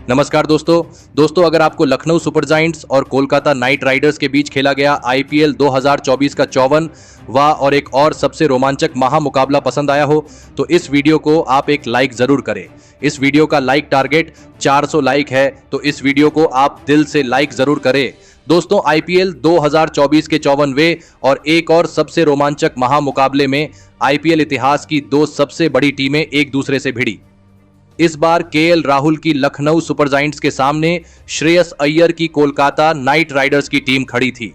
नमस्कार दोस्तों अगर आपको लखनऊ सुपर जायंट्स और कोलकाता नाइट राइडर्स के बीच खेला गया आईपीएल 2024 का 54वां और एक और सबसे रोमांचक महामुकाबला पसंद आया हो तो इस वीडियो को आप एक लाइक जरूर करें। इस वीडियो का लाइक टारगेट 400 लाइक है, तो इस वीडियो को आप दिल से लाइक जरूर करें। दोस्तों, आईपीएल 2024 के 54वें और एक और सबसे रोमांचक महामुकाबले में आईपीएल इतिहास की दो सबसे बड़ी टीमें एक दूसरे से भिड़ी। इस बार केएल राहुल की लखनऊ सुपर जायंट्स के सामने श्रेयस अय्यर की कोलकाता नाइट राइडर्स की टीम खड़ी थी।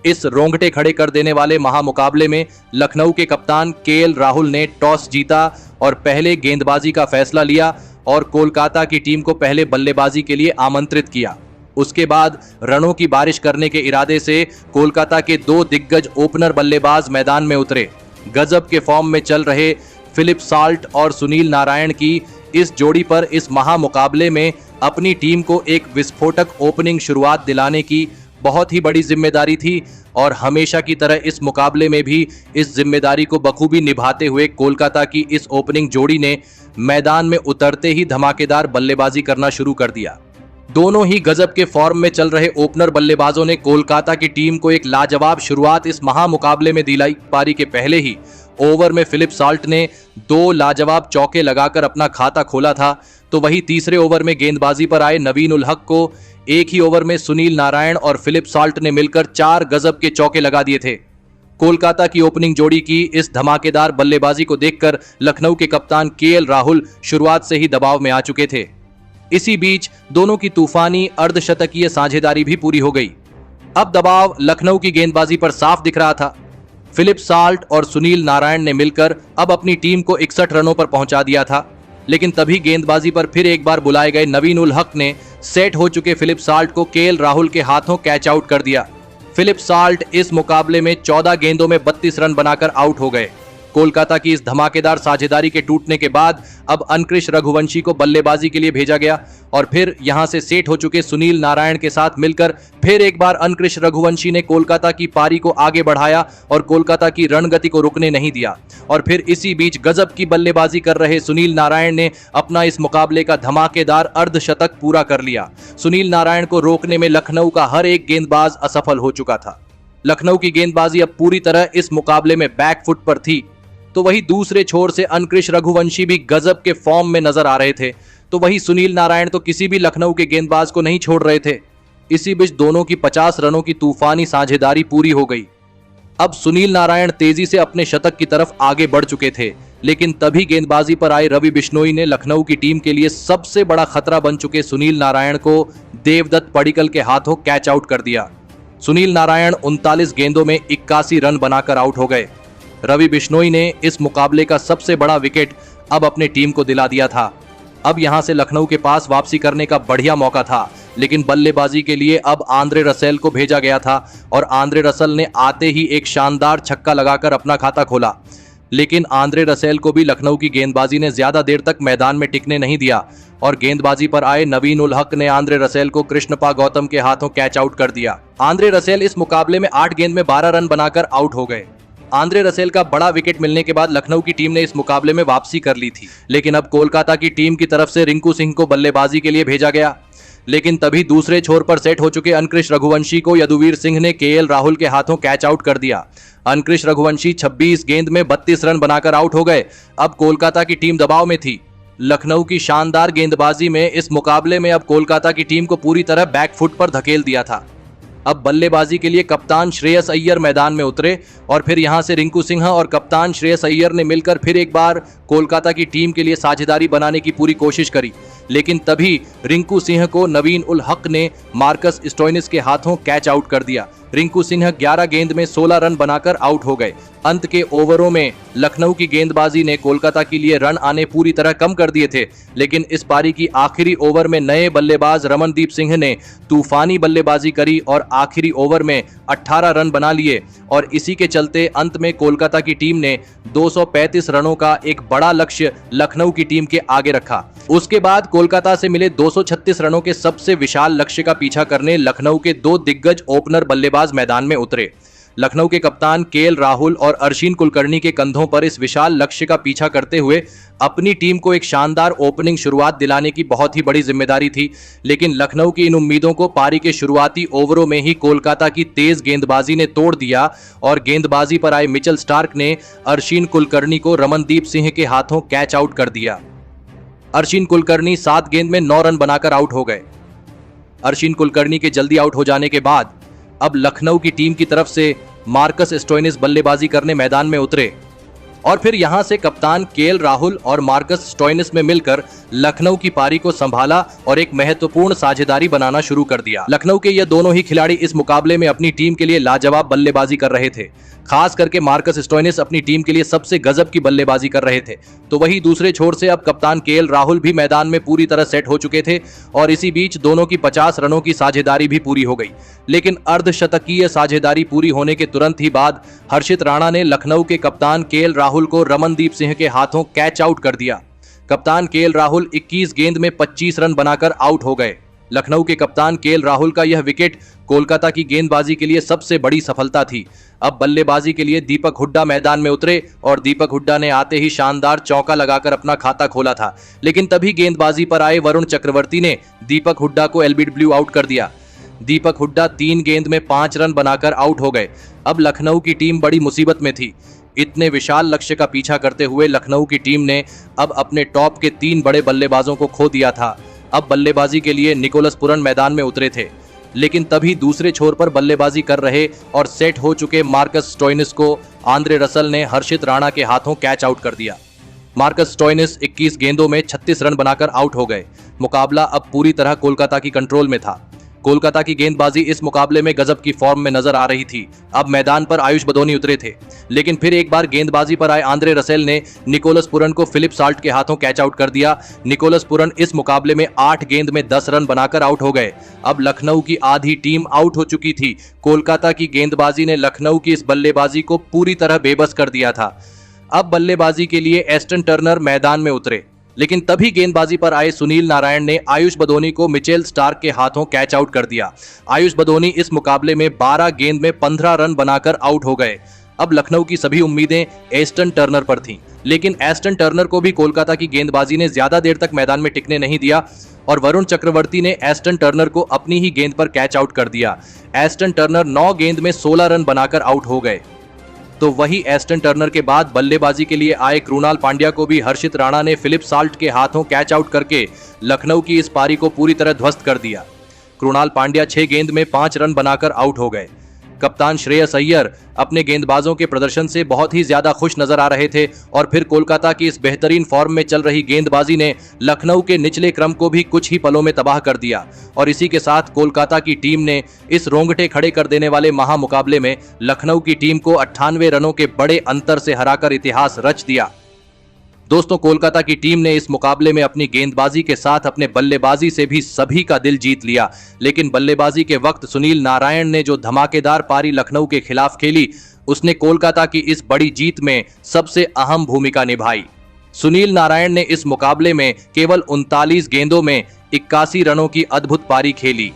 इस रोंगटे खड़े कर देने वाले महामुकाबले में लखनऊ के कप्तान केएल राहुल ने टॉस जीता और पहले गेंदबाजी का फैसला लिया और कोलकाता की टीम को पहले बल्लेबाजी के लिए आमंत्रित किया। उसके बाद रनों की बारिश करने के इरादे से कोलकाता के दो दिग्गज ओपनर बल्लेबाज मैदान में उतरे। गजब के फॉर्म में चल रहे फिलिप साल्ट और सुनील नारायण की इस जोड़ी पर इस महामुकाबले में अपनी टीम को एक विस्फोटक ओपनिंग शुरुआत दिलाने की बहुत ही बड़ी जिम्मेदारी थी और हमेशा की तरह इस मुकाबले में भी इस जिम्मेदारी को बखूबी निभाते हुए कोलकाता की इस ओपनिंग जोड़ी ने मैदान में उतरते ही धमाकेदार बल्लेबाजी करना शुरू कर दिया। दोनों ही गजब के फॉर्म में चल रहे ओपनर बल्लेबाजों ने कोलकाता की टीम को एक लाजवाब शुरुआत इस महामुकाबले में दिलाई। पारी के पहले ही ओवर में फिलिप साल्ट ने दो लाजवाब चौके लगाकर अपना खाता खोला था, तो वही तीसरे ओवर में गेंदबाजी पर आए नवीन उल हक को एक ही ओवर में सुनील नारायण और फिलिप साल्ट ने मिलकर 4 गजब के चौके लगा दिए थे। कोलकाता की ओपनिंग जोड़ी की इस धमाकेदार बल्लेबाजी को देखकर लखनऊ के कप्तान केएल राहुल शुरुआत से ही दबाव में आ चुके थे। इसी बीच दोनों की तूफानी अर्धशतकीय साझेदारी भी पूरी हो गई। अब दबाव लखनऊ की गेंदबाजी पर साफ दिख रहा था। फिलिप साल्ट और सुनील नारायण ने मिलकर अब अपनी टीम को 61 रनों पर पहुंचा दिया था, लेकिन तभी गेंदबाजी पर फिर एक बार बुलाए गए नवीन उल हक ने सेट हो चुके फिलिप साल्ट को केएल राहुल के हाथों कैच आउट कर दिया। फिलिप साल्ट इस मुकाबले में 14 गेंदों में 32 रन बनाकर आउट हो गए। कोलकाता की इस धमाकेदार साझेदारी के टूटने के बाद अब अंकृश रघुवंशी को बल्लेबाजी के लिए भेजा गया और फिर यहां से सेट हो चुके सुनील नारायण के साथ मिलकर फिर एक बार अंकृश रघुवंशी ने कोलकाता की पारी को आगे बढ़ाया और कोलकाता की रणगति को रुकने नहीं दिया। और फिर इसी बीच गजब की बल्लेबाजी कर रहे सुनील नारायण ने अपना इस मुकाबले का धमाकेदार अर्धशतक पूरा कर लिया। सुनील नारायण को रोकने में लखनऊ का हर एक गेंदबाज असफल हो चुका था। लखनऊ की गेंदबाजी अब पूरी तरह इस मुकाबले में बैकफुट पर थी, तो वही दूसरे छोर से अंकृश रघुवंशी भी गजब के फॉर्म में नजर आ रहे थे, तो वही सुनील नारायण तो किसी भी लखनऊ के गेंदबाज को नहीं छोड़ रहे थे। इसी बीच दोनों की 50 रनों की तूफानी साझेदारी पूरी हो गई। अब सुनील नारायण तेजी से अपने शतक की तरफ आगे बढ़ चुके थे, लेकिन तभी गेंदबाजी पर आए रवि बिश्नोई ने लखनऊ की टीम के लिए सबसे बड़ा खतरा बन चुके सुनील नारायण को देवदत्त पडिक्कल के हाथों कैच आउट कर दिया। सुनील नारायण 39 गेंदों में 81 रन बनाकर आउट हो गए। रवि बिश्नोई ने इस मुकाबले का सबसे बड़ा विकेट अब अपने टीम को दिला दिया था। अब यहां से लखनऊ के पास वापसी करने का बढ़िया मौका था, लेकिन बल्लेबाजी के लिए अब आंद्रे रसेल को भेजा गया था और आंद्रे रसेल ने आते ही एक शानदार छक्का लगाकर अपना खाता खोला। लेकिन आंद्रे रसेल को भी लखनऊ की गेंदबाजी ने ज्यादा देर तक मैदान में टिकने नहीं दिया और गेंदबाजी पर आए नवीन उल हक ने आंद्रे रसेल को कृष्णपा गौतम के हाथों कैच आउट कर दिया। आंद्रे रसेल इस मुकाबले में 8 गेंद में 12 रन बनाकर आउट हो गए। आंद्रे रसेल का बड़ा विकेट मिलने के बाद लखनऊ की टीम ने इस मुकाबले में वापसी कर ली थी, लेकिन अब कोलकाता की टीम की तरफ से रिंकू सिंह को बल्लेबाजी के लिए भेजा गया। लेकिन तभी दूसरे छोर पर सेट हो चुके अंकृश रघुवंशी को यदुवीर सिंह ने केएल राहुल के हाथों कैच आउट कर दिया। अंकृश रघुवंशी 26 गेंद में 32 रन बनाकर आउट हो गए। अब कोलकाता की टीम दबाव में थी। लखनऊ की शानदार गेंदबाजी में इस मुकाबले में अब कोलकाता की टीम को पूरी तरह बैकफुट पर धकेल दिया था। अब बल्लेबाजी के लिए कप्तान श्रेयस अय्यर मैदान में उतरे और फिर यहां से रिंकू सिंह और कप्तान श्रेयस अय्यर ने मिलकर फिर एक बार कोलकाता की टीम के लिए साझेदारी बनाने की पूरी कोशिश करी, लेकिन तभी रिंकू सिंह को नवीन उल हक ने मार्कस स्टोइनिस के हाथों कैच आउट कर दिया। रिंकू सिंह 11 गेंद में 16 रन बनाकर आउट हो गए। अंत के ओवरों में लखनऊ की गेंदबाजी ने कोलकाता के लिए रन आने पूरी तरह कम कर दिए थे, लेकिन इस पारी की आखिरी ओवर में नए बल्लेबाज रमनदीप सिंह ने तूफानी बल्लेबाजी करी और आखिरी ओवर में 18 रन बना लिए और इसी के चलते अंत में कोलकाता की टीम ने 235 रनों का एक बड़ा लक्ष्य लखनऊ की टीम के आगे रखा। उसके बाद कोलकाता से मिले 236 रनों के सबसे विशाल लक्ष्य का पीछा करने लखनऊ के दो दिग्गज ओपनर बल्लेबाज मैदान में उतरे। लखनऊ के कप्तान केएल राहुल और अरशीन कुलकर्णी के कंधों पर इस विशाल लक्ष्य का पीछा करते हुए अपनी टीम को एक शानदार ओपनिंग शुरुआत दिलाने की बहुत ही बड़ी जिम्मेदारी थी। लेकिन लखनऊ की इन उम्मीदों को पारी के शुरुआती ओवरों में ही कोलकाता की तेज गेंदबाजी ने तोड़ दिया और गेंदबाजी पर आए मिचेल स्टार्क ने अरशीन कुलकर्णी को रमनदीप सिंह के हाथों कैच आउट कर दिया। अरशीन कुलकर्णी 7 गेंद में 9 रन बनाकर आउट हो गए। अरशीन कुलकर्णी के जल्दी आउट हो जाने के बाद अब लखनऊ की टीम की तरफ से मार्कस स्टोइनिस बल्लेबाजी करने मैदान में उतरे और फिर यहां से कप्तान केएल राहुल और मार्कस स्टोइनिस में मिलकर लखनऊ की पारी को संभाला और एक महत्वपूर्ण साझेदारी बनाना शुरू कर दिया। लखनऊ के ये दोनों ही खिलाड़ी इस मुकाबले में अपनी टीम के लिए लाजवाब बल्लेबाजी कर रहे थे। खास करके मार्कस स्टोइनिस अपनी टीम के लिए सबसे गजब की बल्लेबाजी कर रहे थे। तो वही दूसरे छोर से अब कप्तान केएल राहुल भी मैदान में पूरी तरह सेट हो चुके थे और इसी बीच दोनों की 50 रनों की साझेदारी भी पूरी हो गई। लेकिन अर्धशतकीय साझेदारी पूरी होने के तुरंत ही बाद हर्षित राणा ने लखनऊ के कप्तान केएल राहुल को रमनदीप सिंह के हाथों कैच आउट कर दिया। कप्तान केएल राहुल 21 गेंद में 25 रन बनाकर आउट हो गए। लखनऊ के कप्तान केएल राहुल का यह विकेट कोलकाता की गेंदबाजी के लिए सबसे बड़ी सफलता थी। अब बल्लेबाजी के लिए दीपक हुड्डा मैदान में उतरे और दीपक हुड्डा ने आते ही शानदार चौका लगाकर अपना खाता खोला था। लेकिन तभी गेंदबाजी पर आए वरुण चक्रवर्ती ने दीपक हुड्डा को एलबीडब्ल्यू आउट कर दिया। दीपक हुड्डा 3 गेंद में 5 रन बनाकर आउट हो गए। अब लखनऊ की टीम बड़ी मुसीबत में थी। इतने विशाल लक्ष्य का पीछा करते हुए लखनऊ की टीम ने अब अपने टॉप के 3 बड़े बल्लेबाजों को खो दिया था। अब बल्लेबाजी के लिए निकोलस पुरन मैदान में उतरे थे। लेकिन तभी दूसरे छोर पर बल्लेबाजी कर रहे और सेट हो चुके मार्कस स्टोइनिस को आंद्रे रसल ने हर्षित राणा के हाथों कैच आउट कर दिया। मार्कस स्टोइनिस 21 गेंदों में 36 रन बनाकर आउट हो गए। मुकाबला अब पूरी तरह कोलकाता की कंट्रोल में था। कोलकाता की गेंदबाजी इस मुकाबले में गजब की फॉर्म में नजर आ रही थी। अब मैदान पर आयुष बदोनी उतरे थे। लेकिन फिर एक बार गेंदबाजी पर आए आंद्रे रसेल ने निकोलस पुरन को फिलिप साल्ट के हाथों कैच आउट कर दिया। निकोलस पुरन इस मुकाबले में 8 गेंद में 10 रन बनाकर आउट हो गए। अब लखनऊ की आधी टीम आउट हो चुकी थी। कोलकाता की गेंदबाजी ने लखनऊ की इस बल्लेबाजी को पूरी तरह बेबस कर दिया था। अब बल्लेबाजी के लिए एस्टन टर्नर मैदान में उतरे। लेकिन तभी गेंदबाजी पर आए सुनील नारायण ने आयुष बदोनी को मिचेल स्टार्क के हाथों कैच आउट कर दिया। आयुष बदोनी इस मुकाबले में 12 गेंद में 15 रन बनाकर आउट हो गए। अब लखनऊ की सभी उम्मीदें एस्टन टर्नर पर थीं। लेकिन एस्टन टर्नर को भी कोलकाता की गेंदबाजी ने ज्यादा देर तक मैदान में टिकने नहीं दिया और वरुण चक्रवर्ती ने एस्टन टर्नर को अपनी ही गेंद पर कैच आउट कर दिया। एस्टन टर्नर 9 गेंद में 16 रन बनाकर आउट हो गए। तो वही एस्टन टर्नर के बाद बल्लेबाजी के लिए आए कृणाल पांड्या को भी हर्षित राणा ने फिलिप साल्ट के हाथों कैच आउट करके लखनऊ की इस पारी को पूरी तरह ध्वस्त कर दिया। कृणाल पांड्या 6 गेंद में 5 रन बनाकर आउट हो गए। कप्तान श्रेयस अय्यर अपने गेंदबाजों के प्रदर्शन से बहुत ही ज्यादा खुश नजर आ रहे थे और फिर कोलकाता की इस बेहतरीन फॉर्म में चल रही गेंदबाजी ने लखनऊ के निचले क्रम को भी कुछ ही पलों में तबाह कर दिया और इसी के साथ कोलकाता की टीम ने इस रोंगटे खड़े कर देने वाले महामुकाबले में लखनऊ की टीम को 98 रनों के बड़े अंतर से हराकर इतिहास रच दिया। दोस्तों, कोलकाता की टीम ने इस मुकाबले में अपनी गेंदबाजी के साथ अपने बल्लेबाजी से भी सभी का दिल जीत लिया। लेकिन बल्लेबाजी के वक्त सुनील नारायण ने जो धमाकेदार पारी लखनऊ के खिलाफ खेली, उसने कोलकाता की इस बड़ी जीत में सबसे अहम भूमिका निभाई। सुनील नारायण ने इस मुकाबले में केवल 39 गेंदों में 81 रनों की अद्भुत पारी खेली।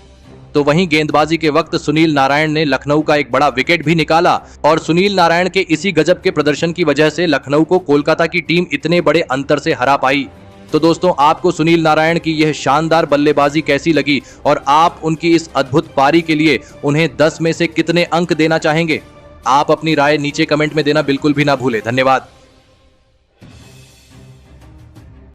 तो वहीं गेंदबाजी के वक्त सुनील नारायण ने लखनऊ का एक बड़ा विकेट भी निकाला और सुनील नारायण के इसी गजब के प्रदर्शन की वजह से लखनऊ को कोलकाता की टीम इतने बड़े अंतर से हरा पाई। तो दोस्तों, आपको सुनील नारायण की यह शानदार बल्लेबाजी कैसी लगी और आप उनकी इस अद्भुत पारी के लिए उन्हें 10 में से कितने अंक देना चाहेंगे? आप अपनी राय नीचे कमेंट में देना बिल्कुल भी ना भूलें। धन्यवाद।